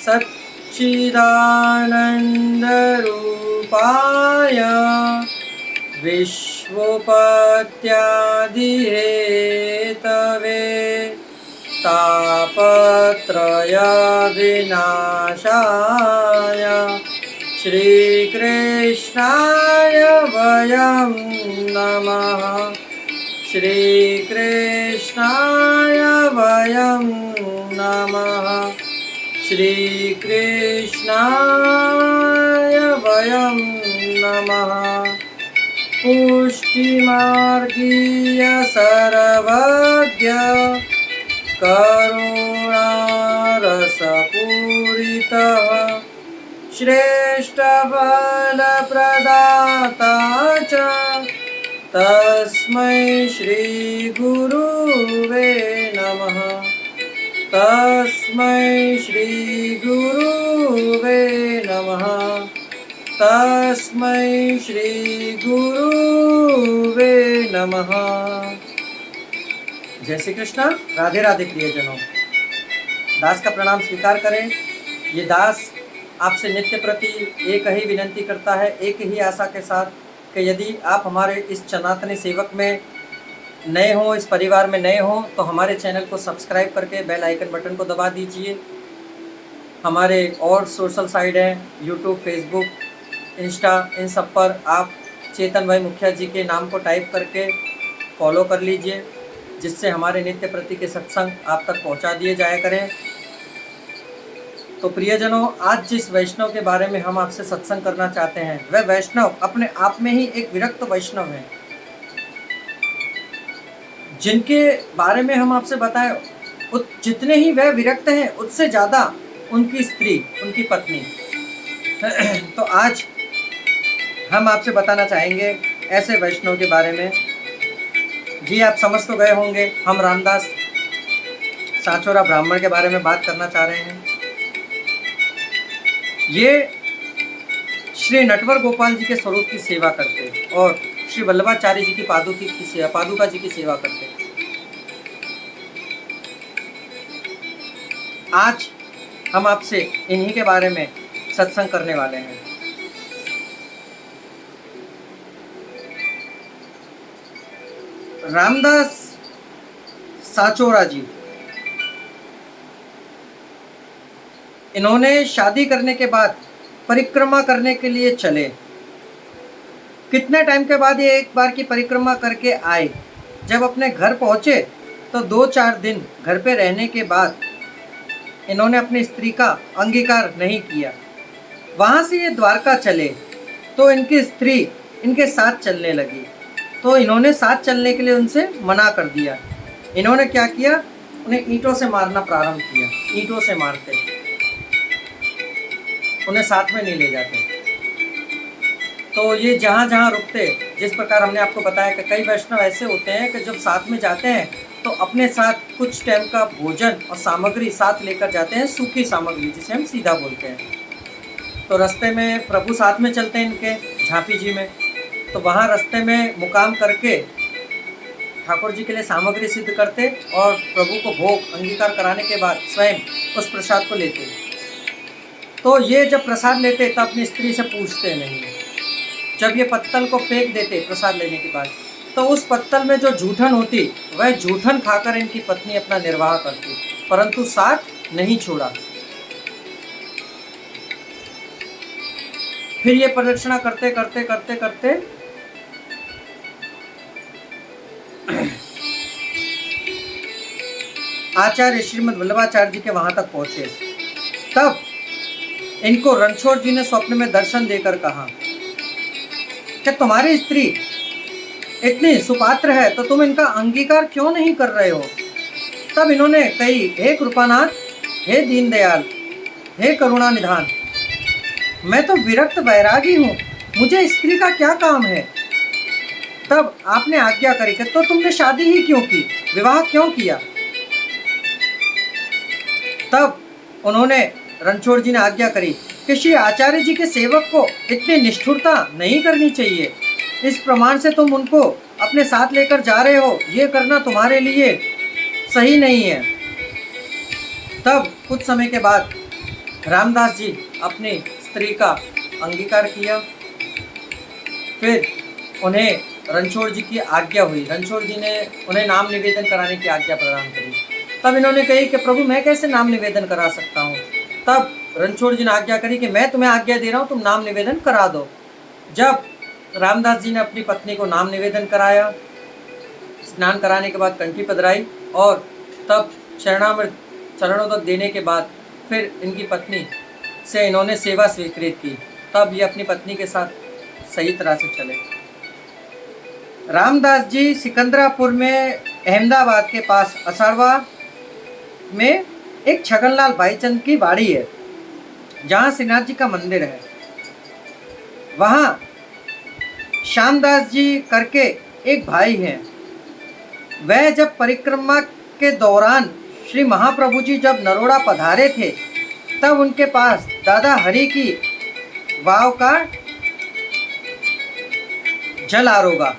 सच्चिदानन्दरूपाय विश्वोपत्यादिहेतवे तापत्रयविनाशाय श्रीकृष्णाय वयं नमः। श्रीकृष्णाय वयं नमः। श्रीकृष्णाय वयं नमः। पुष्टिमार्गीय सर्वज्ञ करुणारसपूरितः श्रेष्ठफलप्रदाता च तस्मै श्रीगुरुवे नमः। तस्मै श्रीगुरुवे नमः। तस्मै श्रीगुरुवे नमः। जय श्री कृष्ण। राधे राधे प्रियजनों, दास का प्रणाम स्वीकार करें। ये दास आपसे नित्य प्रति एक ही विनंती करता है, एक ही आशा के साथ कि यदि आप हमारे इस सनातनी सेवक में नए हों, इस परिवार में नए हों, तो हमारे चैनल को सब्सक्राइब करके बेल आइकन बटन को दबा दीजिए। हमारे और सोशल साइट हैं, यूट्यूब, फेसबुक, इंस्टा, इन सब पर आप चेतन भाई मुखिया जी के नाम को टाइप करके फॉलो कर लीजिए, जिससे हमारे नित्य प्रति के सत्संग आप तक पहुंचा दिए जाया करें। तो प्रियजनों, आज जिस वैष्णव के बारे में हम आपसे सत्संग करना चाहते हैं, वह वैष्णव अपने आप में ही एक विरक्त वैष्णव है। जिनके बारे में हम आपसे बताएं, जितने ही वह विरक्त हैं, उससे ज़्यादा उनकी स्त्री, उनकी पत्नी। तो आज हम आपसे बताना चाहेंगे ऐसे वैष्णव के बारे में। जी, आप समझ तो गए होंगे, हम रामदास साचोरा ब्राह्मण के बारे में बात करना चाह रहे हैं। ये श्री नटवर गोपाल जी के स्वरूप की सेवा करते और श्री वल्लभाचार्य जी की पादुका जी की सेवा करते। आज हम आपसे इन्हीं के बारे में सत्संग करने वाले हैं। रामदास साचोरा जी, इन्होंने शादी करने के बाद परिक्रमा करने के लिए चले। कितने टाइम के बाद ये एक बार की परिक्रमा करके आए। जब अपने घर पहुँचे तो 2-4 दिन घर पे रहने के बाद इन्होंने अपनी स्त्री का अंगीकार नहीं किया। वहाँ से ये द्वारका चले तो इनकी स्त्री इनके साथ चलने लगी, तो इन्होंने साथ चलने के लिए उनसे मना कर दिया। इन्होंने क्या किया, उन्हें ईंटों से मारना प्रारंभ किया। ईंटों से मारते, उन्हें साथ में नहीं ले जाते। तो ये जहाँ जहाँ रुकते, जिस प्रकार हमने आपको बताया कि कई वैष्णव ऐसे होते हैं कि जब साथ में जाते हैं तो अपने साथ कुछ टाइम का भोजन और सामग्री साथ लेकर जाते हैं, सूखी सामग्री जिसे हम सीधा बोलते हैं। तो रास्ते में प्रभु साथ में चलते हैं इनके झांपी जी में, तो वहाँ रास्ते में मुकाम करके ठाकुर जी के लिए सामग्री सिद्ध करते और प्रभु को भोग अंगीकार कराने के बाद स्वयं उस प्रसाद को लेते। तो ये जब प्रसाद लेते तब अपनी स्त्री से पूछते नहीं। जब ये पत्तल को फेंक देते प्रसाद लेने के बाद, तो उस पत्तल में जो जूठन होती, वह जूठन खाकर इनकी पत्नी अपना निर्वाह करती, परंतु साथ नहीं छोड़ा। फिर ये प्रदक्षिणा करते करते करते करते आचार्य श्रीमद वल्लभाचार्य जी के वहां तक पहुंचे। तब इनको रणछोड़ जी ने स्वप्न में दर्शन देकर कहा कि तुम्हारी स्त्री इतनी सुपात्र है तो तुम इनका अंगीकार क्यों नहीं कर रहे हो। तब इन्होंने कही, हे कृपानाथ, हे दीनदयाल, हे करुणा निधान, मैं तो विरक्त वैरागी हूँ, मुझे स्त्री का क्या काम है। तब आपने आज्ञा करी कि तो तुमने शादी ही क्यों की, विवाह क्यों किया। तब उन्होंने रणछोड़ जी ने आज्ञा करी कि श्री आचार्य जी के सेवक को इतनी निष्ठुरता नहीं करनी चाहिए। इस प्रमाण से तुम उनको अपने साथ लेकर जा रहे हो, ये करना तुम्हारे लिए सही नहीं है। तब कुछ समय के बाद रामदास जी अपनी स्त्री का अंगीकार किया। फिर उन्हें रणछोड़ जी की आज्ञा हुई, रणछोड़ जी ने उन्हें नाम निवेदन कराने की आज्ञा प्रदान करी। तब इन्होंने कही कि प्रभु मैं कैसे नाम निवेदन करा सकता हूँ। तब रणछोड़ जी ने आज्ञा करी कि मैं तुम्हें आज्ञा दे रहा हूँ, तुम नाम निवेदन करा दो। जब रामदास जी ने अपनी पत्नी को नाम निवेदन कराया, स्नान कराने के बाद कंठी पधराई और तब चरणामृत चरणों तक देने के बाद फिर इनकी पत्नी से इन्होंने सेवा स्वीकृत की। तब ये अपनी पत्नी के साथ सही तरह से चले। रामदास जी सिकंदरापुर में अहमदाबाद के पास असड़वा में एक छगनलाल भाईचंद की बाड़ी है, जहाँ श्रीनाथ जी का मंदिर है। वहाँ श्यामदास जी करके एक भाई हैं। वह जब परिक्रमा के दौरान श्री महाप्रभु जी जब नरोड़ा पधारे थे, तब उनके पास दादा हरि की वाव का जल आरोगा।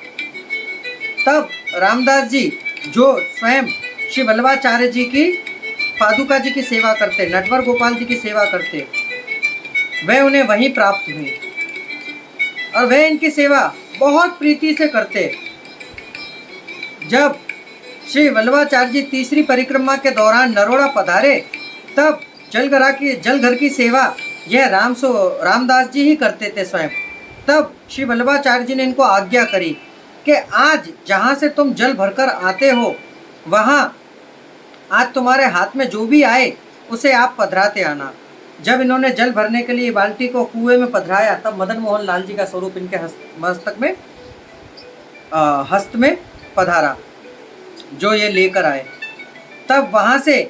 तब रामदास जी जो स्वयं श्री वल्लभाचार्य जी की पादुका जी की सेवा करते, नटवर गोपाल जी की सेवा करते, वह उन्हें वहीं प्राप्त हुई और वह इनकी सेवा बहुत प्रीति से करते। जब श्री वल्लभाचार्य जी तीसरी परिक्रमा के दौरान नरोड़ा पधारे, तब जलघर की सेवा यह रामदास जी ही करते थे स्वयं। तब श्री वल्लभाचार्य जी ने इनको आज्ञा करी कि आज जहाँ से तुम जल भरकर आते हो, वहाँ आज तुम्हारे हाथ में जो भी आए उसे आप पधराते आना। जब इन्होंने जल भरने के लिए बाल्टी को कुएं में पधराया, तब मदन मोहन लाल जी का स्वरूप इनके हस्त में पधारा, जो ये लेकर आए। तब वहाँ से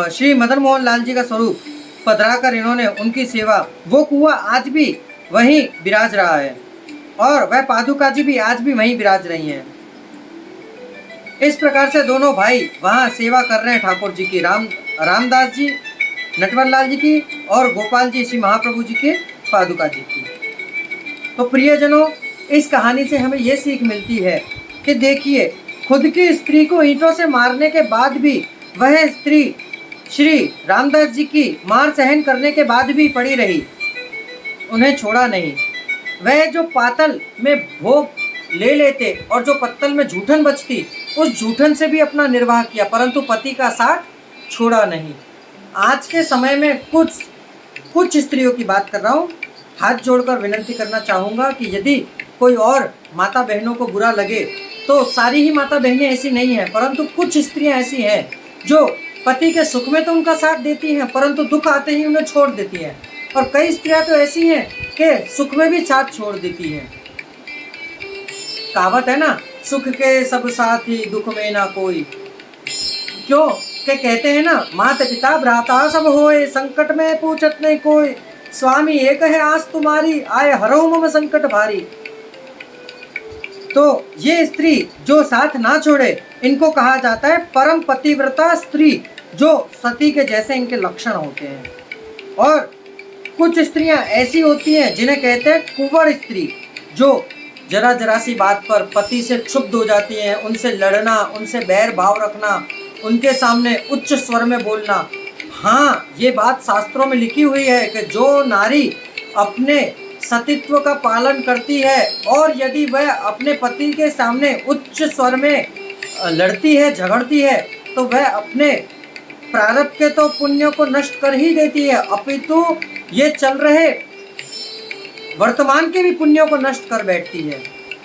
श्री मदन मोहन लाल जी का स्वरूप पधरा कर इन्होंने उनकी सेवा, वो कुआं आज भी वहीं विराज रहा है और वह पादुका जी भी आज भी वहीं विराज रही हैं। इस प्रकार से दोनों भाई वहाँ सेवा कर रहे हैं ठाकुर जी की, रामदास जी नटवर लाल जी की और गोपाल जी श्री महाप्रभु जी के पादुका जी की। तो प्रियजनों, इस कहानी से हमें ये सीख मिलती है कि देखिए, खुद की स्त्री को ईंटों से मारने के बाद भी वह स्त्री श्री रामदास जी की मार सहन करने के बाद भी पड़ी रही, उन्हें छोड़ा नहीं। वह जो पातल में भोग ले लेते और जो पत्तल में जूठन बचती, उस जूठन से भी अपना निर्वाह किया, परंतु पति का साथ छोड़ा नहीं। आज के समय में कुछ स्त्रियों की बात कर रहा हूँ, हाथ जोड़कर विनती करना चाहूँगा कि यदि कोई और माता बहनों को बुरा लगे तो सारी ही माता बहनें ऐसी नहीं हैं, परंतु कुछ स्त्रियां ऐसी हैं जो पति के सुख में तो उनका साथ देती हैं, परंतु दुख आते ही उन्हें छोड़ देती हैं। और कई स्त्रियां तो ऐसी हैं कि सुख में भी साथ छोड़ देती हैं। कहावत है ना, सुख के सब साथी दुख में ना कोई। क्यों के कहते हैं ना, माता पिता भ्राता सब होए, संकट में पूछत नहीं कोई, स्वामी एक है आस तुम्हारी, आए हरो मम संकट भारी। तो ये स्त्री जो साथ ना छोड़े, इनको कहा जाता है परम पतिव्रता स्त्री, जो सती के जैसे इनके लक्षण होते हैं। और कुछ स्त्रियां ऐसी होती हैं जिन्हें कहते हैं कुंवर स्त्री, जो जरा सी बात पर पति से क्षुब्ध हो जाती हैं, उनसे लड़ना, उनसे बैर भाव रखना, उनके सामने उच्च स्वर में बोलना। हाँ, ये बात शास्त्रों में लिखी हुई है कि जो नारी अपने सतीत्व का पालन करती है और यदि वह अपने पति के सामने उच्च स्वर में लड़ती है, झगड़ती है, तो वह अपने प्रारब्ध के तो पुण्यों को नष्ट कर ही देती है, अपितु ये चल रहे वर्तमान के भी पुण्यों को नष्ट कर बैठती है।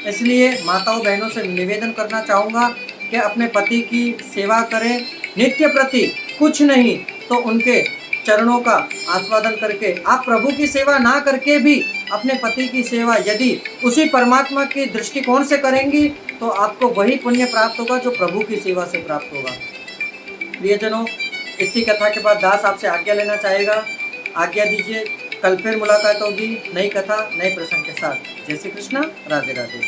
इसलिए माताओं बहनों से निवेदन करना चाहूँगा कि अपने पति की सेवा करें नित्य प्रति, कुछ नहीं तो उनके चरणों का आस्वादन करके। आप प्रभु की सेवा ना करके भी अपने पति की सेवा यदि उसी परमात्मा के दृष्टिकोण से करेंगी, तो आपको वही पुण्य प्राप्त होगा जो प्रभु की सेवा से प्राप्त होगा। प्रियजनों, इतनी कथा के बाद दास आपसे आज्ञा लेना चाहेगा। आज्ञा दीजिए, कल फिर मुलाकात होगी नई कथा नए प्रसंग के साथ। जय श्री कृष्णा, राधे राधे।